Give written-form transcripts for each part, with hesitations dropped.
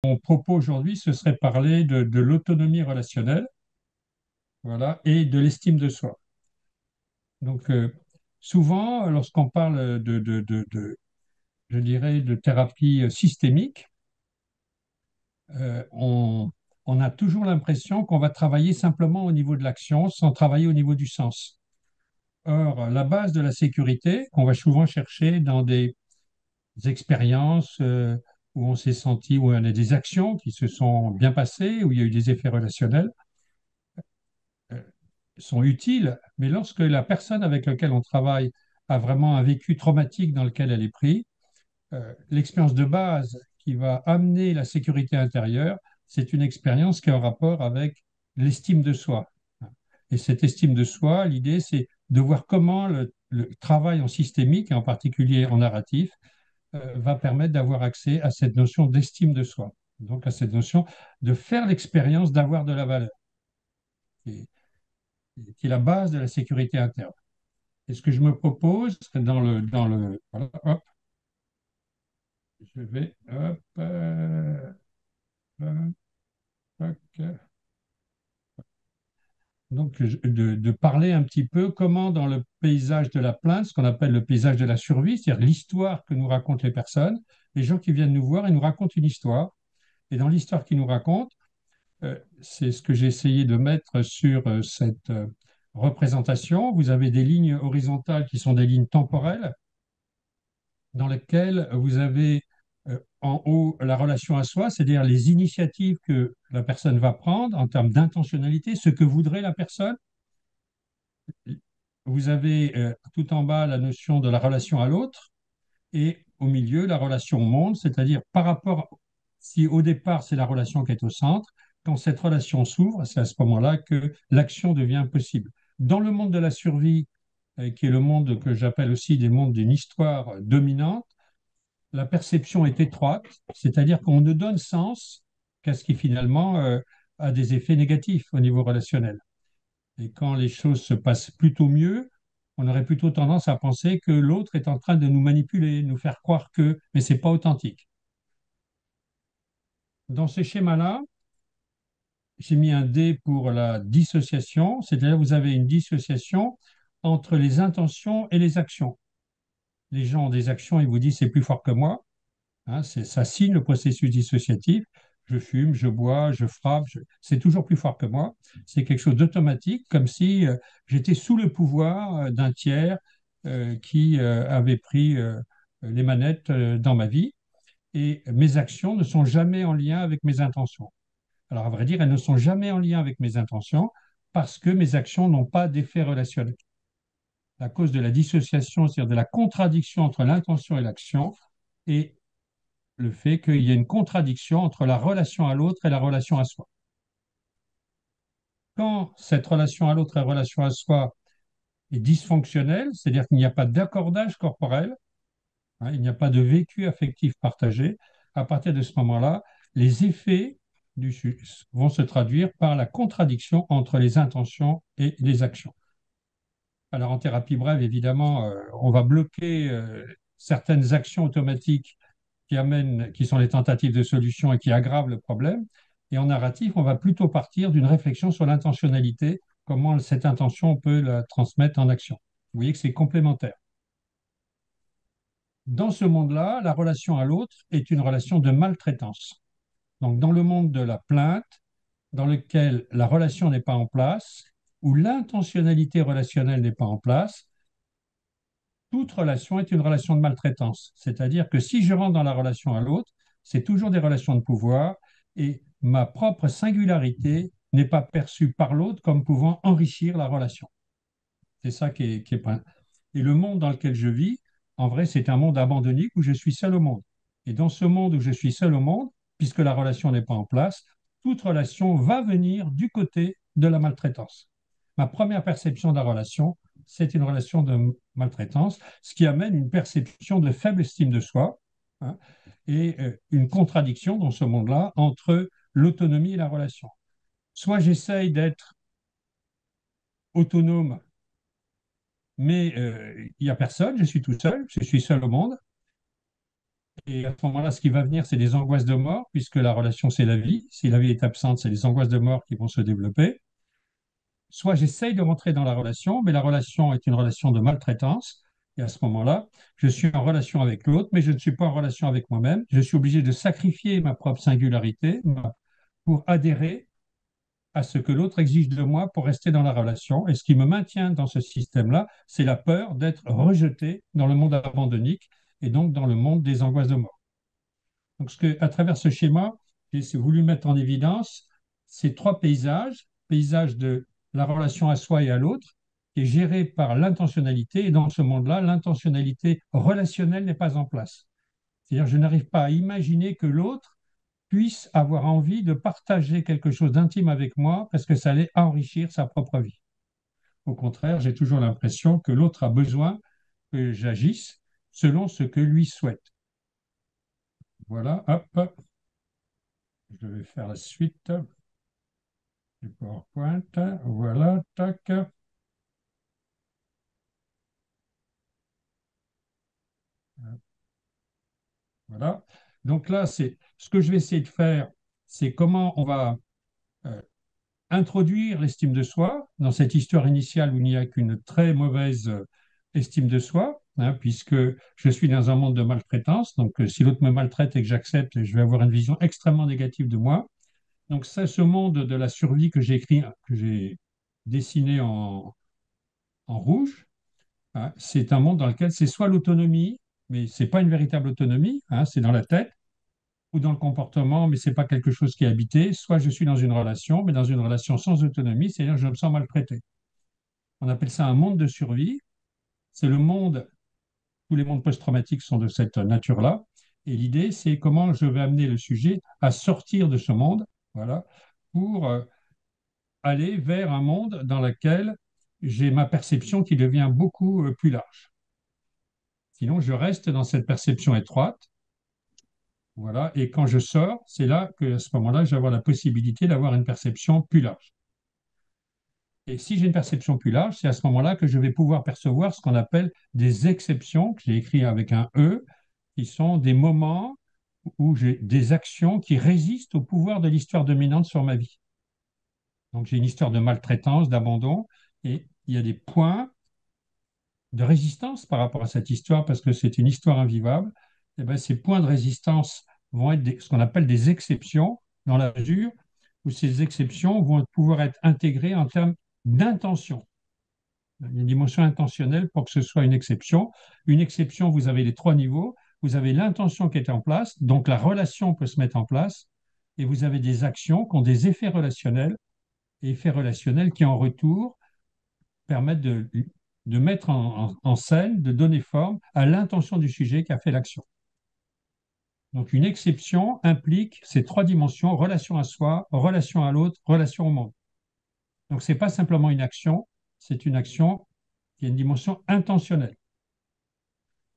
Mon propos aujourd'hui, ce serait parler de l'autonomie relationnelle, voilà, et de l'estime de soi. Donc, souvent, lorsqu'on parle je dirais, de thérapie systémique, euh, on, on a toujours l'impression qu'on va travailler simplement au niveau de l'action sans travailler au niveau du sens. Or, la base de la sécurité, qu'on va souvent chercher dans des expériences où on s'est senti, où on a des actions qui se sont bien passées, où il y a eu des effets relationnels, euh, sont utiles, mais lorsque la personne avec laquelle on travaille a vraiment un vécu traumatique dans lequel elle est prise, l'expérience de base qui va amener la sécurité intérieure, c'est une expérience qui a un rapport avec l'estime de soi. Et cette estime de soi, l'idée, c'est de voir comment le travail en systémique, et en particulier en narratif, va permettre d'avoir accès à cette notion d'estime de soi. Donc à cette notion de faire l'expérience d'avoir de la valeur, qui qui est la base de la sécurité interne. Et ce que je me propose voilà, hop, je vais, hop, tac, donc de parler un petit peu comment dans le paysage de la plainte, ce qu'on appelle le paysage de la survie, c'est-à-dire l'histoire que nous racontent les personnes, les gens qui viennent nous voir et nous racontent une histoire. Et dans l'histoire qu'ils nous racontent, c'est ce que j'ai essayé de mettre sur cette représentation. Vous avez des lignes horizontales qui sont des lignes temporelles dans lesquelles vous avez en haut la relation à soi, c'est-à-dire les initiatives que la personne va prendre en termes d'intentionnalité, ce que voudrait la personne. Vous avez tout en bas la notion de la relation à l'autre et au milieu la relation au monde, c'est-à-dire par rapport, si au départ c'est la relation qui est au centre, quand cette relation s'ouvre, c'est à ce moment-là que l'action devient possible. Dans le monde de la survie, qui est le monde que j'appelle aussi des mondes d'une histoire dominante, la perception est étroite, c'est-à-dire qu'on ne donne sens qu'à ce qui finalement a des effets négatifs au niveau relationnel. Et quand les choses se passent plutôt mieux, on aurait plutôt tendance à penser que l'autre est en train de nous manipuler, nous faire croire que, mais c'est pas authentique. Dans ce schéma-là, j'ai mis un D pour la dissociation, c'est-à-dire vous avez une dissociation entre les intentions et les actions. Les gens ont des actions, ils vous disent c'est plus fort que moi. Hein, ça signe le processus dissociatif. Je fume, je bois, je frappe, c'est toujours plus fort que moi. C'est quelque chose d'automatique, comme si j'étais sous le pouvoir d'un tiers qui avait pris les manettes dans ma vie. Et mes actions ne sont jamais en lien avec mes intentions. Alors, à vrai dire, elles ne sont jamais en lien avec mes intentions parce que mes actions n'ont pas d'effet relationnel. À cause de la dissociation, c'est-à-dire de la contradiction entre l'intention et l'action, et le fait qu'il y ait une contradiction entre la relation à l'autre et la relation à soi. Quand cette relation à l'autre et la relation à soi est dysfonctionnelle, c'est-à-dire qu'il n'y a pas d'accordage corporel, hein, il n'y a pas de vécu affectif partagé, à partir de ce moment-là, les effets vont se traduire par la contradiction entre les intentions et les actions. Alors en thérapie brève, évidemment, on va bloquer certaines actions automatiques qui sont les tentatives de solution et qui aggravent le problème. Et en narratif, on va plutôt partir d'une réflexion sur l'intentionnalité, comment cette intention on peut la transmettre en action. Vous voyez que c'est complémentaire. Dans ce monde-là, la relation à l'autre est une relation de maltraitance. Donc dans le monde de la plainte, dans lequel la relation n'est pas en place, où l'intentionnalité relationnelle n'est pas en place, toute relation est une relation de maltraitance. C'est-à-dire que si je rentre dans la relation à l'autre, c'est toujours des relations de pouvoir et ma propre singularité n'est pas perçue par l'autre comme pouvant enrichir la relation. C'est ça qui est. Et le monde dans lequel je vis, en vrai, c'est un monde abandonné où je suis seul au monde. Et dans ce monde où je suis seul au monde, puisque la relation n'est pas en place, toute relation va venir du côté de la maltraitance. Ma première perception de la relation, c'est une relation de maltraitance, ce qui amène une perception de faible estime de soi, hein, et une contradiction dans ce monde-là entre l'autonomie et la relation. Soit j'essaye d'être autonome, mais il n'y a personne, je suis tout seul, je suis seul au monde, Et à ce moment-là, ce qui va venir, c'est des angoisses de mort, puisque la relation, c'est la vie. Si la vie est absente, c'est les angoisses de mort qui vont se développer. Soit j'essaye de rentrer dans la relation, mais la relation est une relation de maltraitance. Et à ce moment-là, je suis en relation avec l'autre, mais je ne suis pas en relation avec moi-même. Je suis obligé de sacrifier ma propre singularité pour adhérer à ce que l'autre exige de moi pour rester dans la relation. Et ce qui me maintient dans ce système-là, c'est la peur d'être rejeté dans le monde abandonnique et donc dans le monde des angoisses de mort. Donc, à travers ce schéma, j'ai voulu mettre en évidence ces trois paysages, paysage de la relation à soi et à l'autre, qui est géré par l'intentionnalité. Et dans ce monde-là, l'intentionnalité relationnelle n'est pas en place. C'est-à-dire, je n'arrive pas à imaginer que l'autre puisse avoir envie de partager quelque chose d'intime avec moi parce que ça allait enrichir sa propre vie. Au contraire, j'ai toujours l'impression que l'autre a besoin que j'agisse selon ce que lui souhaite. Voilà, hop, je vais faire la suite du PowerPoint. Voilà, tac. Voilà. Donc là, c'est ce que je vais essayer de faire, c'est comment on va euh, introduire l'estime de soi dans cette histoire initiale où il n'y a qu'une très mauvaise estime de soi, hein, puisque je suis dans un monde de maltraitance. Donc, si l'autre me maltraite et que j'accepte, je vais avoir une vision extrêmement négative de moi. Donc, c'est ce monde de la survie que j'ai écrit, que j'ai dessiné en rouge. Hein. C'est un monde dans lequel c'est soit l'autonomie, mais c'est pas une véritable autonomie, hein, c'est dans la tête, ou dans le comportement, mais c'est pas quelque chose qui est habité. Soit je suis dans une relation, mais dans une relation sans autonomie, c'est-à-dire que je me sens maltraité. On appelle ça un monde de survie. C'est le monde, tous les mondes post-traumatiques sont de cette nature-là. Et l'idée, c'est comment je vais amener le sujet à sortir de ce monde, voilà, pour aller vers un monde dans lequel j'ai ma perception qui devient beaucoup plus large. Sinon, je reste dans cette perception étroite. Voilà. Et quand je sors, c'est là que, à ce moment-là, je vais avoir la possibilité d'avoir une perception plus large. Et si j'ai une perception plus large, c'est à ce moment-là que je vais pouvoir percevoir ce qu'on appelle des exceptions, que j'ai écrit avec un E, qui sont des moments où j'ai des actions qui résistent au pouvoir de l'histoire dominante sur ma vie. Donc j'ai une histoire de maltraitance, d'abandon, et il y a des points de résistance par rapport à cette histoire, parce que c'est une histoire invivable. Et bien, ces points de résistance vont être ce qu'on appelle des exceptions, dans la mesure où ces exceptions vont pouvoir être intégrées en termes d'intention. Il y a une dimension intentionnelle pour que ce soit une exception. Une exception, vous avez les trois niveaux. Vous avez l'intention qui est en place, donc la relation peut se mettre en place, et vous avez des actions qui ont des effets relationnels qui en retour permettent de mettre en scène, de donner forme à l'intention du sujet qui a fait l'action. Donc une exception implique ces trois dimensions, relation à soi, relation à l'autre, relation au monde. Donc ce n'est pas simplement une action, c'est une action qui a une dimension intentionnelle.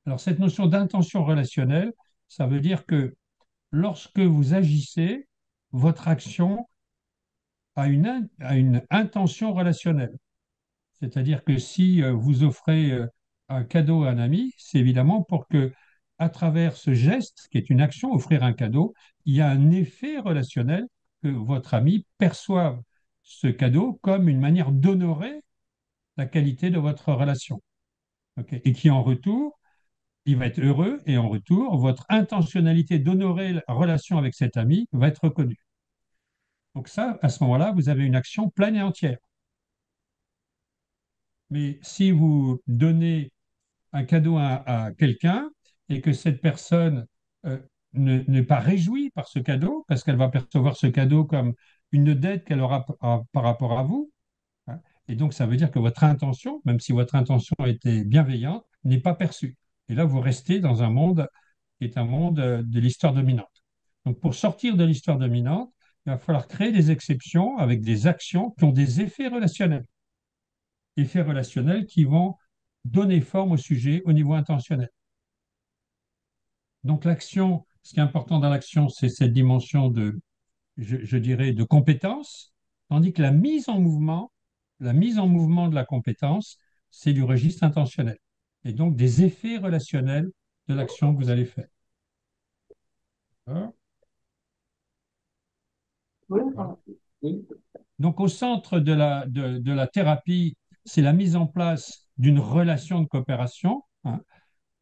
Alors cette notion d'intention relationnelle, ça veut dire que lorsque vous agissez, votre action a une intention relationnelle. C'est-à-dire que si vous offrez un cadeau à un ami, c'est évidemment pour que, à travers ce geste, qui est une action, offrir un cadeau, il y a un effet relationnel que votre ami perçoive ce cadeau comme une manière d'honorer la qualité de votre relation. Okay. Et qui, en retour, il va être heureux et en retour, votre intentionnalité d'honorer la relation avec cet ami va être reconnue. Donc ça, à ce moment-là, vous avez une action pleine et entière. Mais si vous donnez un cadeau à quelqu'un et que cette personne euh, n'est pas réjouie par ce cadeau, parce qu'elle va percevoir ce cadeau comme une dette qu'elle aura par rapport à vous, hein, et donc ça veut dire que votre intention, même si votre intention était bienveillante, n'est pas perçue. Et là, vous restez dans un monde qui est un monde de l'histoire dominante. Donc pour sortir de l'histoire dominante, il va falloir créer des exceptions avec des actions qui ont des effets relationnels qui vont donner forme au sujet au niveau intentionnel. Donc l'action, ce qui est important dans l'action, c'est cette dimension de, je dirais, de compétence, tandis que la mise en mouvement de la compétence, c'est du registre intentionnel, et donc des effets relationnels de l'action que vous allez faire. Hein. Oui, Voilà. oui. Donc, au centre de la thérapie, c'est la mise en place d'une relation de coopération, hein.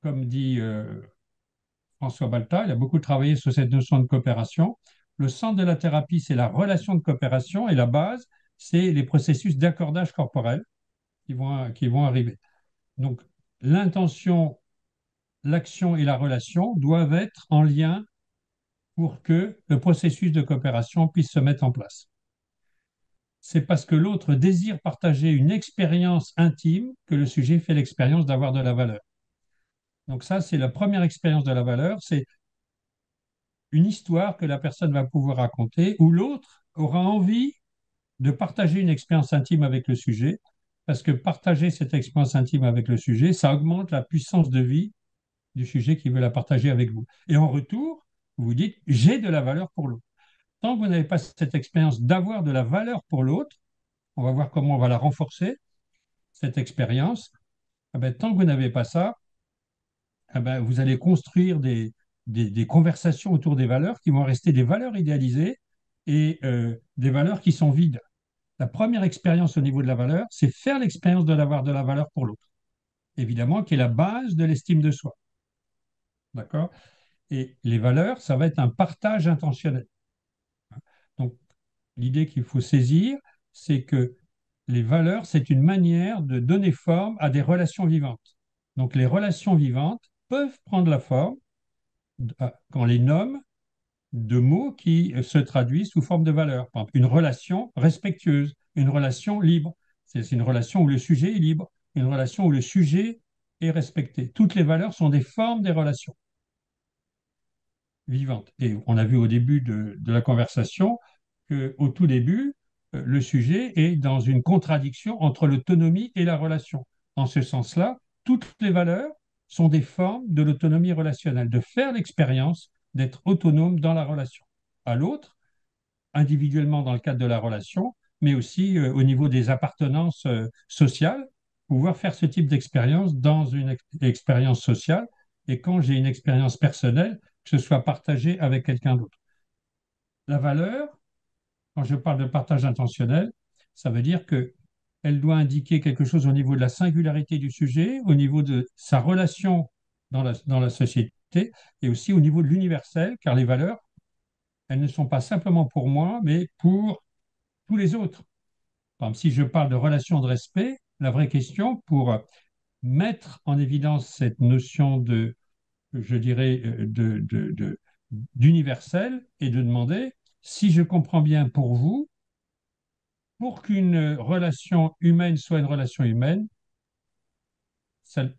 Comme dit François Balta, il a beaucoup travaillé sur cette notion de coopération. Le centre de la thérapie, c'est la relation de coopération et la base, c'est les processus d'accordage corporel qui vont arriver. Donc, l'intention, l'action et la relation doivent être en lien pour que le processus de coopération puisse se mettre en place. C'est parce que l'autre désire partager une expérience intime que le sujet fait l'expérience d'avoir de la valeur. Donc ça, c'est la première expérience de la valeur, c'est une histoire que la personne va pouvoir raconter où l'autre aura envie de partager une expérience intime avec le sujet, parce que partager cette expérience intime avec le sujet, ça augmente la puissance de vie du sujet qui veut la partager avec vous. Et en retour, vous vous dites, j'ai de la valeur pour l'autre. Tant que vous n'avez pas cette expérience d'avoir de la valeur pour l'autre, on va voir comment on va la renforcer, cette expérience. Eh ben, tant que vous n'avez pas ça, eh ben, vous allez construire des conversations autour des valeurs qui vont rester des valeurs idéalisées et des valeurs qui sont vides. La première expérience au niveau de la valeur, c'est faire l'expérience de l'avoir de la valeur pour l'autre, évidemment, qui est la base de l'estime de soi. D'accord? Et les valeurs, ça va être un partage intentionnel. Donc, l'idée qu'il faut saisir, c'est que les valeurs, c'est une manière de donner forme à des relations vivantes. Donc, les relations vivantes peuvent prendre la forme, quand on les nomme, de mots qui se traduisent sous forme de valeurs. Par exemple, une relation respectueuse, une relation libre. C'est une relation où le sujet est libre, une relation où le sujet est respecté. Toutes les valeurs sont des formes des relations vivantes. Et on a vu au début de la conversation qu'au tout début, le sujet est dans une contradiction entre l'autonomie et la relation. En ce sens-là, toutes les valeurs sont des formes de l'autonomie relationnelle, de faire l'expérience d'être autonome dans la relation à l'autre, individuellement dans le cadre de la relation, mais aussi au niveau des appartenances sociales, pouvoir faire ce type d'expérience dans une expérience sociale et quand j'ai une expérience personnelle, que ce soit partagé avec quelqu'un d'autre. La valeur, quand je parle de partage intentionnel, ça veut dire que elle doit indiquer quelque chose au niveau de la singularité du sujet, au niveau de sa relation dans la société et aussi au niveau de l'universel, car les valeurs, elles ne sont pas simplement pour moi, mais pour tous les autres. Par exemple, si je parle de relation de respect, la vraie question pour mettre en évidence cette notion de, je dirais, d'universel est de demander si je comprends bien pour vous, pour qu'une relation humaine soit une relation humaine,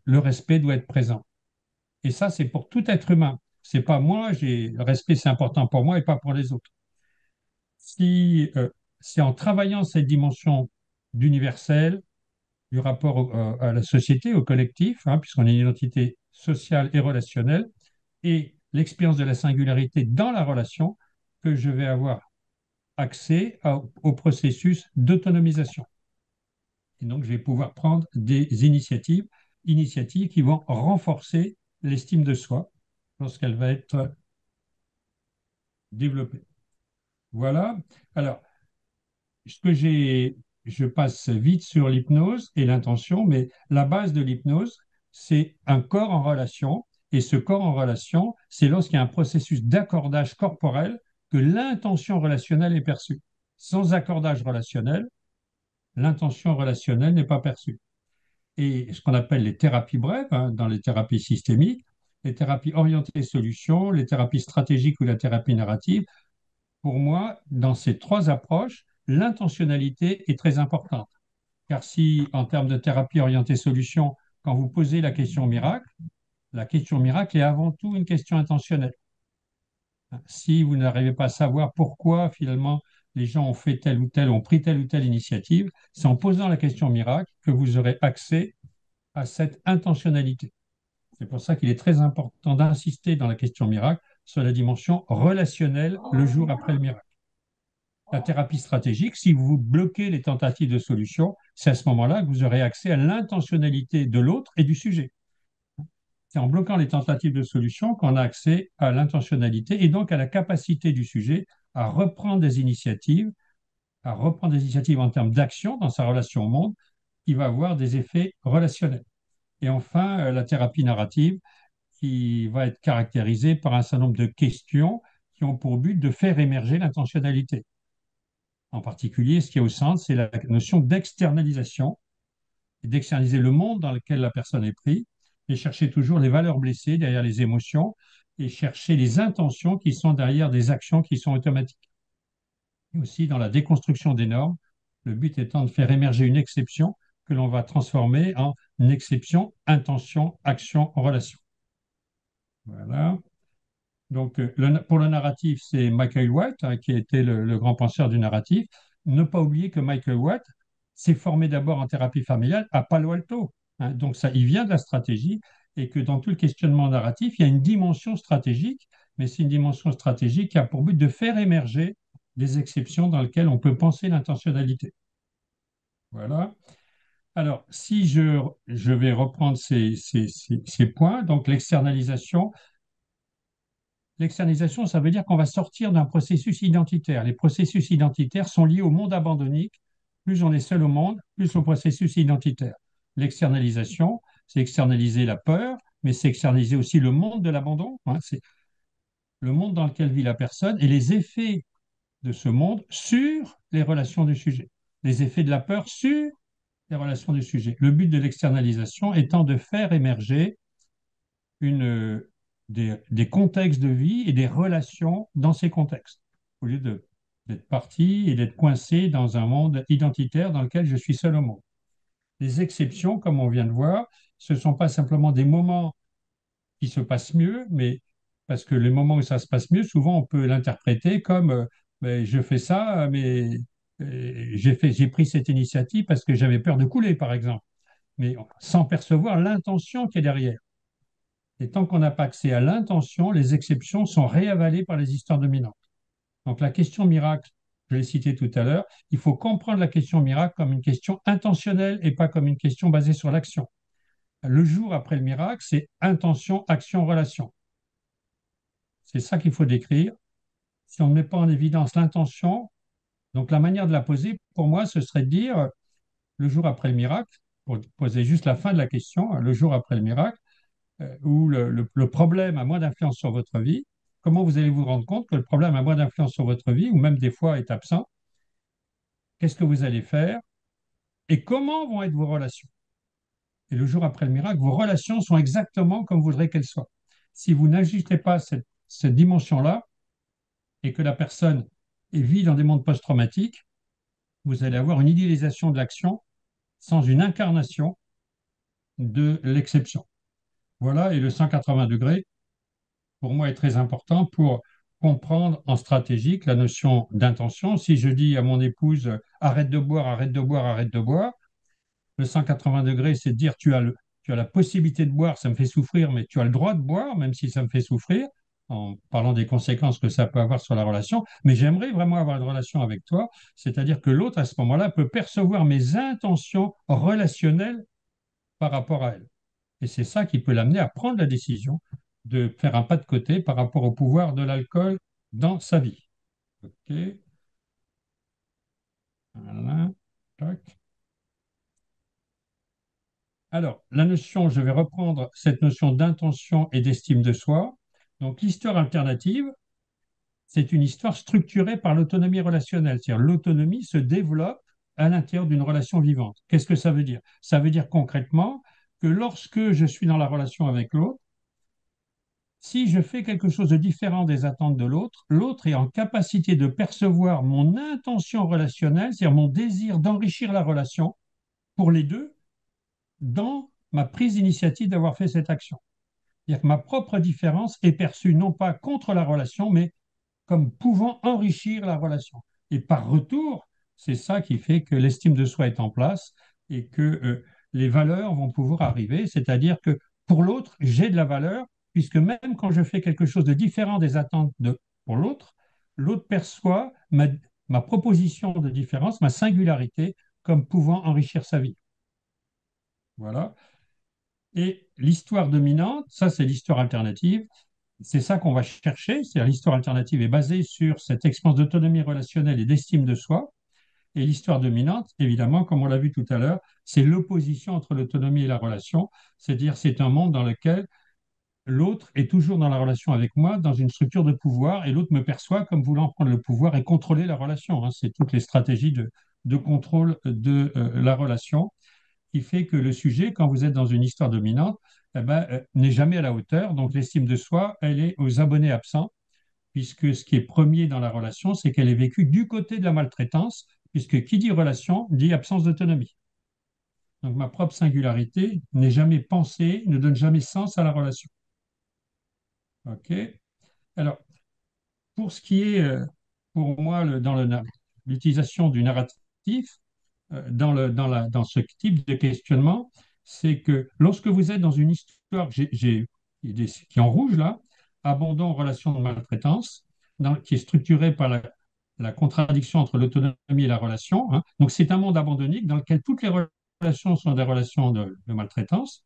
le respect doit être présent. Et ça, c'est pour tout être humain. C'est pas moi, le respect, c'est important pour moi et pas pour les autres. Si c'est en travaillant cette dimension d'universel, du rapport à la société, au collectif, hein, puisqu'on est une identité sociale et relationnelle, et l'expérience de la singularité dans la relation, que je vais avoir accès au processus d'autonomisation. Et donc, je vais pouvoir prendre des initiatives qui vont renforcer l'estime de soi lorsqu'elle va être développée. Voilà. Alors, ce que j'ai, je passe vite sur l'hypnose et l'intention, mais la base de l'hypnose, c'est un corps en relation. Et ce corps en relation, c'est lorsqu'il y a un processus d'accordage corporel que l'intention relationnelle est perçue. Sans accordage relationnel, l'intention relationnelle n'est pas perçue. Et ce qu'on appelle les thérapies brèves, hein, dans les thérapies systémiques, les thérapies orientées solutions, les thérapies stratégiques ou la thérapie narrative, pour moi, dans ces trois approches, l'intentionnalité est très importante. Car si, en termes de thérapie orientée solution, quand vous posez la question miracle est avant tout une question intentionnelle. Si vous n'arrivez pas à savoir pourquoi, finalement, les gens ont fait telle ou telle, ont pris telle ou telle initiative, c'est en posant la question miracle que vous aurez accès à cette intentionnalité. C'est pour ça qu'il est très important d'insister dans la question miracle sur la dimension relationnelle le jour après le miracle. La thérapie stratégique, si vous bloquez les tentatives de solution, c'est à ce moment-là que vous aurez accès à l'intentionnalité de l'autre et du sujet. C'est en bloquant les tentatives de solution qu'on a accès à l'intentionnalité et donc à la capacité du sujet à reprendre des initiatives, en termes d'action dans sa relation au monde, qui va avoir des effets relationnels. Et enfin, la thérapie narrative, qui va être caractérisée par un certain nombre de questions qui ont pour but de faire émerger l'intentionnalité. En particulier, ce qui est au centre, c'est la notion d'externalisation, d'externaliser le monde dans lequel la personne est prise, et chercher toujours les valeurs blessées derrière les émotions, et chercher les intentions qui sont derrière des actions qui sont automatiques. Et aussi dans la déconstruction des normes, le but étant de faire émerger une exception que l'on va transformer en exception, intention, action, relation. Voilà. Donc, pour le narratif, c'est Michael White, hein, qui a été le grand penseur du narratif. Ne pas oublier que Michael White s'est formé d'abord en thérapie familiale à Palo Alto, hein. Donc, ça, il vient de la stratégie et que dans tout le questionnement narratif, il y a une dimension stratégique, mais c'est une dimension stratégique qui a pour but de faire émerger des exceptions dans lesquelles on peut penser l'intentionnalité. Voilà. Alors, si je vais reprendre ces points, donc l'externalisation, ça veut dire qu'on va sortir d'un processus identitaire. Les processus identitaires sont liés au monde abandonnique. Plus on est seul au monde, plus le processus identitaire. L'externalisation, c'est externaliser la peur, mais c'est externaliser aussi le monde de l'abandon, hein. C'est le monde dans lequel vit la personne et les effets de ce monde sur les relations du sujet. Les effets de la peur sur les relations du sujet. Le but de l'externalisation étant de faire émerger une, des contextes de vie et des relations dans ces contextes, au lieu d'être parti et d'être coincé dans un monde identitaire dans lequel je suis seul au monde. Les exceptions, comme on vient de voir, ce ne sont pas simplement des moments qui se passent mieux, mais parce que les moments où ça se passe mieux, souvent on peut l'interpréter comme ben, je fais ça, mais j'ai pris cette initiative parce que j'avais peur de couler, par exemple, mais sans percevoir l'intention qui est derrière. Et tant qu'on n'a pas accès à l'intention, les exceptions sont réavalées par les histoires dominantes. Donc la question miracle, je l'ai cité tout à l'heure, il faut comprendre la question miracle comme une question intentionnelle et pas comme une question basée sur l'action. Le jour après le miracle, c'est intention, action, relation. C'est ça qu'il faut décrire. Si on ne met pas en évidence l'intention, donc la manière de la poser, pour moi, ce serait de dire le jour après le miracle, pour poser juste la fin de la question, le jour après le miracle, où le problème a moins d'influence sur votre vie, comment vous allez vous rendre compte que le problème a moins d'influence sur votre vie, ou même des fois est absent, qu'est-ce que vous allez faire, et comment vont être vos relations. Et le jour après le miracle, vos relations sont exactement comme vous voudrez qu'elles soient. Si vous n'ajustez pas cette dimension-là, et que la personne vit dans des mondes post-traumatiques, vous allez avoir une idéalisation de l'action sans une incarnation de l'exception. Voilà, et le 180 degrés, pour moi, est très important pour comprendre en stratégique la notion d'intention. Si je dis à mon épouse, arrête de boire, arrête de boire, arrête de boire, le 180 degrés, c'est de dire, tu as la possibilité de boire, ça me fait souffrir, mais tu as le droit de boire, même si ça me fait souffrir, en parlant des conséquences que ça peut avoir sur la relation. Mais j'aimerais vraiment avoir une relation avec toi, c'est-à-dire que l'autre, à ce moment-là, peut percevoir mes intentions relationnelles par rapport à elle. Et c'est ça qui peut l'amener à prendre la décision de faire un pas de côté par rapport au pouvoir de l'alcool dans sa vie. OK. Voilà. Tac. Alors, la notion, je vais reprendre cette notion d'intention et d'estime de soi. Donc, l'histoire alternative, c'est une histoire structurée par l'autonomie relationnelle. C'est-à-dire l'autonomie se développe à l'intérieur d'une relation vivante. Qu'est-ce que ça veut dire? Ça veut dire concrètement que lorsque je suis dans la relation avec l'autre, si je fais quelque chose de différent des attentes de l'autre, l'autre est en capacité de percevoir mon intention relationnelle, c'est-à-dire mon désir d'enrichir la relation pour les deux, dans ma prise d'initiative d'avoir fait cette action. C'est-à-dire que ma propre différence est perçue non pas contre la relation, mais comme pouvant enrichir la relation. Et par retour, c'est ça qui fait que l'estime de soi est en place et que les valeurs vont pouvoir arriver, c'est-à-dire que pour l'autre, j'ai de la valeur, puisque même quand je fais quelque chose de différent des attentes pour l'autre, l'autre perçoit ma proposition de différence, ma singularité, comme pouvant enrichir sa vie. Voilà. Et l'histoire dominante, ça c'est l'histoire alternative, c'est ça qu'on va chercher, c'est-à-dire l'histoire alternative est basée sur cette expérience d'autonomie relationnelle et d'estime de soi. Et l'histoire dominante, évidemment, comme on l'a vu tout à l'heure, c'est l'opposition entre l'autonomie et la relation, c'est-à-dire c'est un monde dans lequel l'autre est toujours dans la relation avec moi, dans une structure de pouvoir, et l'autre me perçoit comme voulant prendre le pouvoir et contrôler la relation, hein. C'est toutes les stratégies de contrôle de la relation qui fait que le sujet, quand vous êtes dans une histoire dominante, eh ben, n'est jamais à la hauteur. Donc l'estime de soi, elle est aux abonnés absents, puisque ce qui est premier dans la relation, c'est qu'elle est vécue du côté de la maltraitance, puisque qui dit relation dit absence d'autonomie. Donc ma propre singularité n'est jamais pensée, ne donne jamais sens à la relation. OK? Alors, pour ce qui est, pour moi, l'utilisation du narratif, dans ce type de questionnement, c'est que lorsque vous êtes dans une histoire, qui est en rouge là, abandon, relation de maltraitance, qui est structurée par la contradiction entre l'autonomie et la relation, hein. Donc c'est un monde abandonnique dans lequel toutes les relations sont des relations de maltraitance.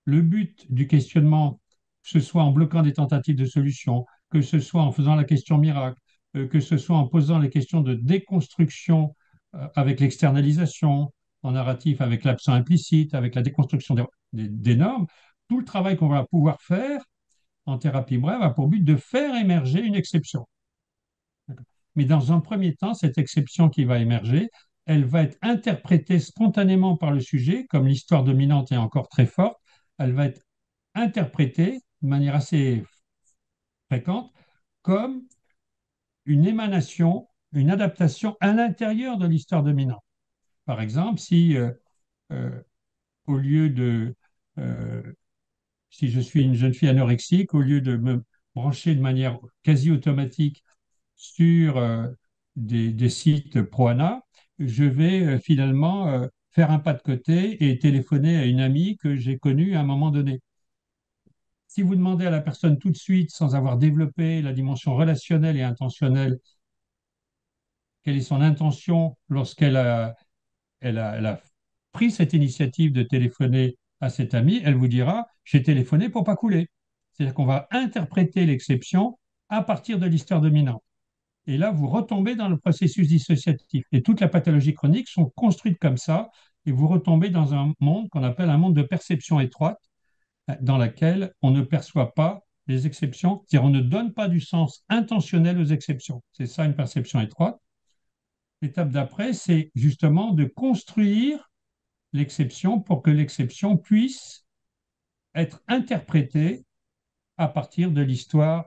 Le but du questionnement, que ce soit en bloquant des tentatives de solution, que ce soit en faisant la question miracle, que ce soit en posant les questions de déconstruction avec l'externalisation, en narratif avec l'absent implicite, avec la déconstruction des normes, tout le travail qu'on va pouvoir faire en thérapie brève a pour but de faire émerger une exception. Mais dans un premier temps, cette exception qui va émerger, elle va être interprétée spontanément par le sujet, comme l'histoire dominante est encore très forte, elle va être interprétée de manière assez fréquente comme une émanation, une adaptation à l'intérieur de l'histoire dominante. Par exemple, si euh, au lieu de, euh, si je suis une jeune fille anorexique, au lieu de me brancher de manière quasi automatique sur des sites pro-ANA, je vais finalement faire un pas de côté et téléphoner à une amie que j'ai connue à un moment donné. Si vous demandez à la personne tout de suite, sans avoir développé la dimension relationnelle et intentionnelle, quelle est son intention lorsqu'elle a, elle a pris cette initiative de téléphoner à cette amie, elle vous dira, j'ai téléphoné pour pas couler. C'est-à-dire qu'on va interpréter l'exception à partir de l'histoire dominante. Et là, vous retombez dans le processus dissociatif. Et toute la pathologie chronique sont construites comme ça, et vous retombez dans un monde qu'on appelle un monde de perception étroite, dans laquelle on ne perçoit pas les exceptions, c'est-à-dire on ne donne pas du sens intentionnel aux exceptions. C'est ça une perception étroite. L'étape d'après, c'est justement de construire l'exception pour que l'exception puisse être interprétée à partir de l'histoire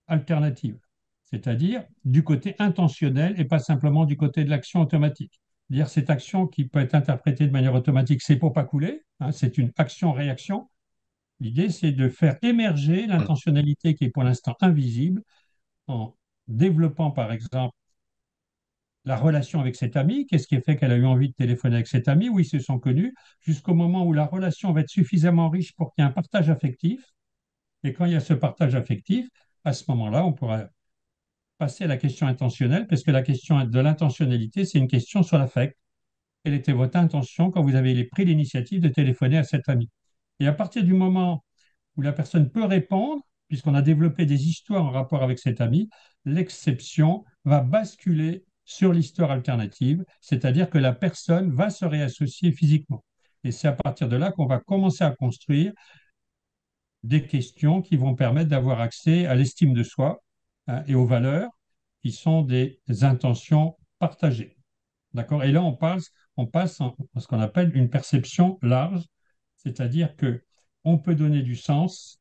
alternative, c'est-à-dire du côté intentionnel et pas simplement du côté de l'action automatique. Dire cette action qui peut être interprétée de manière automatique, c'est pour pas couler, hein, c'est une action-réaction. L'idée, c'est de faire émerger l'intentionnalité qui est pour l'instant invisible en développant, par exemple, la relation avec cet ami. Qu'est-ce qui a fait qu'elle a eu envie de téléphoner avec cet ami, où ils se sont connus, jusqu'au moment où la relation va être suffisamment riche pour qu'il y ait un partage affectif. Et quand il y a ce partage affectif, à ce moment-là, on pourra passer à la question intentionnelle, parce que la question de l'intentionnalité, c'est une question sur l'affect. Quelle était votre intention quand vous avez pris l'initiative de téléphoner à cet ami? Et à partir du moment où la personne peut répondre, puisqu'on a développé des histoires en rapport avec cet ami, l'exception va basculer sur l'histoire alternative, c'est-à-dire que la personne va se réassocier physiquement. Et c'est à partir de là qu'on va commencer à construire des questions qui vont permettre d'avoir accès à l'estime de soi, hein, et aux valeurs qui sont des intentions partagées. D'accord? Et là, on passe en ce qu'on appelle une perception large, c'est-à-dire que on peut donner du sens,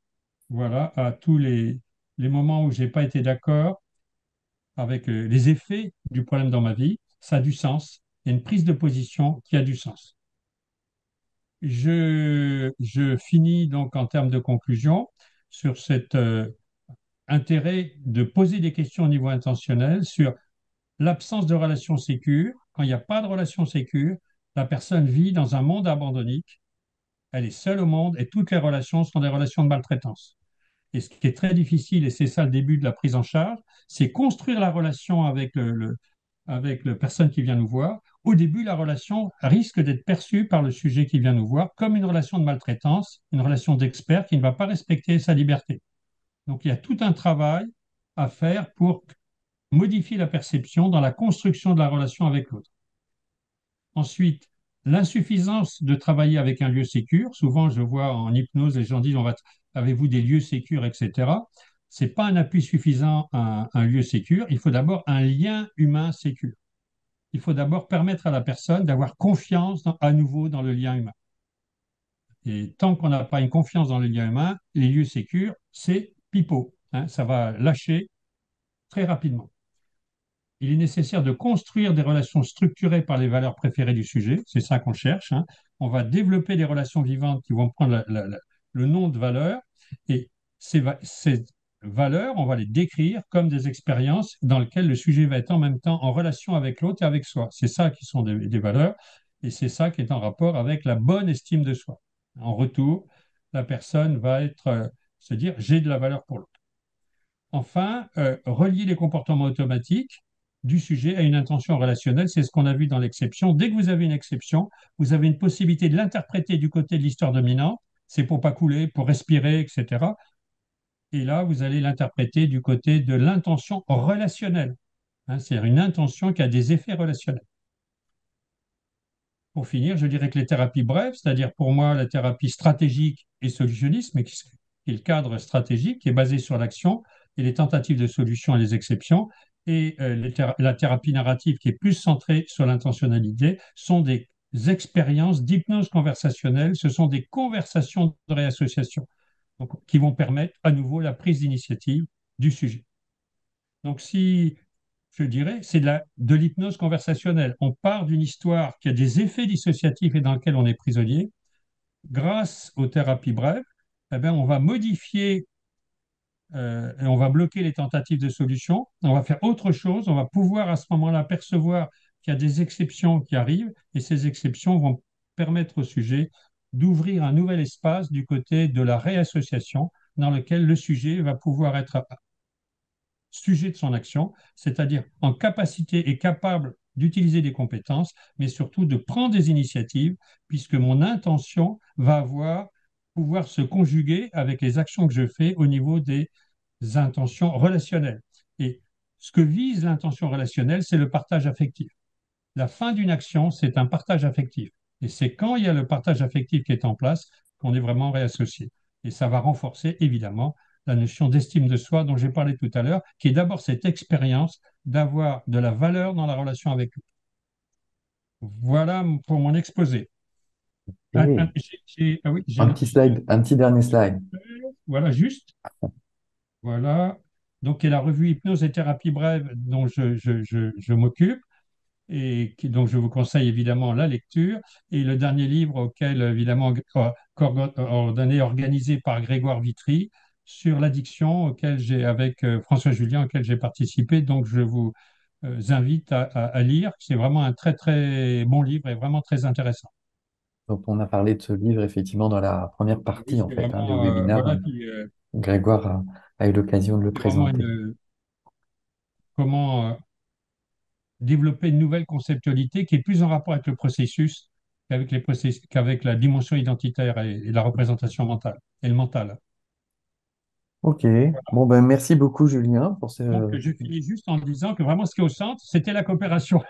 voilà, à tous les moments où j'ai pas été d'accord avec les effets du problème dans ma vie. Ça a du sens. Il y a une prise de position qui a du sens. Je finis donc en termes de conclusion sur cet intérêt de poser des questions au niveau intentionnel sur l'absence de relation sécure. Quand il n'y a pas de relation sécure, la personne vit dans un monde abandonnique, elle est seule au monde et toutes les relations sont des relations de maltraitance. Et ce qui est très difficile, et c'est ça le début de la prise en charge, c'est construire la relation avec avec la personne qui vient nous voir, au début, la relation risque d'être perçue par le sujet qui vient nous voir comme une relation de maltraitance, une relation d'expert qui ne va pas respecter sa liberté. Donc il y a tout un travail à faire pour modifier la perception dans la construction de la relation avec l'autre. Ensuite, l'insuffisance de travailler avec un lieu sécure. Souvent, je vois en hypnose, les gens disent avez-vous des lieux sécures, etc. Ce n'est pas un appui suffisant à un lieu sécure. Il faut d'abord un lien humain sécure. Il faut d'abord permettre à la personne d'avoir confiance à nouveau dans le lien humain. Et tant qu'on n'a pas une confiance dans le lien humain, les lieux sécures, c'est pipeau. Hein, ça va lâcher très rapidement. Il est nécessaire de construire des relations structurées par les valeurs préférées du sujet. C'est ça qu'on cherche. Hein. On va développer des relations vivantes qui vont prendre le nom de valeurs. Et ces valeurs, on va les décrire comme des expériences dans lesquelles le sujet va être en même temps en relation avec l'autre et avec soi. C'est ça qui sont des valeurs. Et c'est ça qui est en rapport avec la bonne estime de soi. En retour, la personne va se dire, j'ai de la valeur pour l'autre. Enfin, relier les comportements automatiques du sujet à une intention relationnelle, c'est ce qu'on a vu dans l'exception. Dès que vous avez une exception, vous avez une possibilité de l'interpréter du côté de l'histoire dominante, c'est pour pas couler, pour respirer, etc. Et là, vous allez l'interpréter du côté de l'intention relationnelle. Hein, c'est-à-dire une intention qui a des effets relationnels. Pour finir, je dirais que les thérapies brèves, c'est-à-dire pour moi la thérapie stratégique et solutionniste, mais qui est le cadre stratégique, qui est basé sur l'action et les tentatives de solution et les exceptions, et la thérapie narrative, qui est plus centrée sur l'intentionnalité, sont des expériences d'hypnose conversationnelle, ce sont des conversations de réassociation donc, qui vont permettre à nouveau la prise d'initiative du sujet. Donc si je dirais, c'est de l'hypnose conversationnelle. On part d'une histoire qui a des effets dissociatifs et dans laquelle on est prisonnier. Grâce aux thérapies brèves, eh bien, on va modifier et on va bloquer les tentatives de solution. On va faire autre chose. On va pouvoir à ce moment-là percevoir qu'il y a des exceptions qui arrivent et ces exceptions vont permettre au sujet d'ouvrir un nouvel espace du côté de la réassociation dans lequel le sujet va pouvoir être sujet de son action, c'est-à-dire en capacité et capable d'utiliser des compétences, mais surtout de prendre des initiatives, puisque mon intention va pouvoir se conjuguer avec les actions que je fais au niveau des intentions relationnelles. Et ce que vise l'intention relationnelle, c'est le partage affectif. La fin d'une action, c'est un partage affectif. Et c'est quand il y a le partage affectif qui est en place qu'on est vraiment réassocié. Et ça va renforcer évidemment la notion d'estime de soi dont j'ai parlé tout à l'heure, qui est d'abord cette expérience d'avoir de la valeur dans la relation avec lui. Voilà pour mon exposé. Et Ah oui, j'ai un un petit petit slide, un petit dernier slide. voilà, juste. Voilà. Donc, il y a la revue Hypnose et thérapie brève dont je m'occupe. Donc je vous conseille évidemment la lecture. Et le dernier livre auquel, évidemment, coordonné, organisé par Grégoire Vitry, sur l'addiction, avec François Julien, auquel j'ai participé. Donc je vous invite à lire. C'est vraiment un très, très bon livre et vraiment très intéressant. Donc, on a parlé de ce livre effectivement dans la première Oui, partie en c'est fait du vraiment, webinaire. voilà, Grégoire a eu l'occasion de le c'est vraiment présenter. comment développer une nouvelle conceptualité qui est plus en rapport avec le processus qu'avec la dimension identitaire et la représentation mentale et le mental. Ok, bon ben merci beaucoup Julien pour Donc, ce, je finis juste en disant que vraiment ce qui est au centre, c'était la coopération.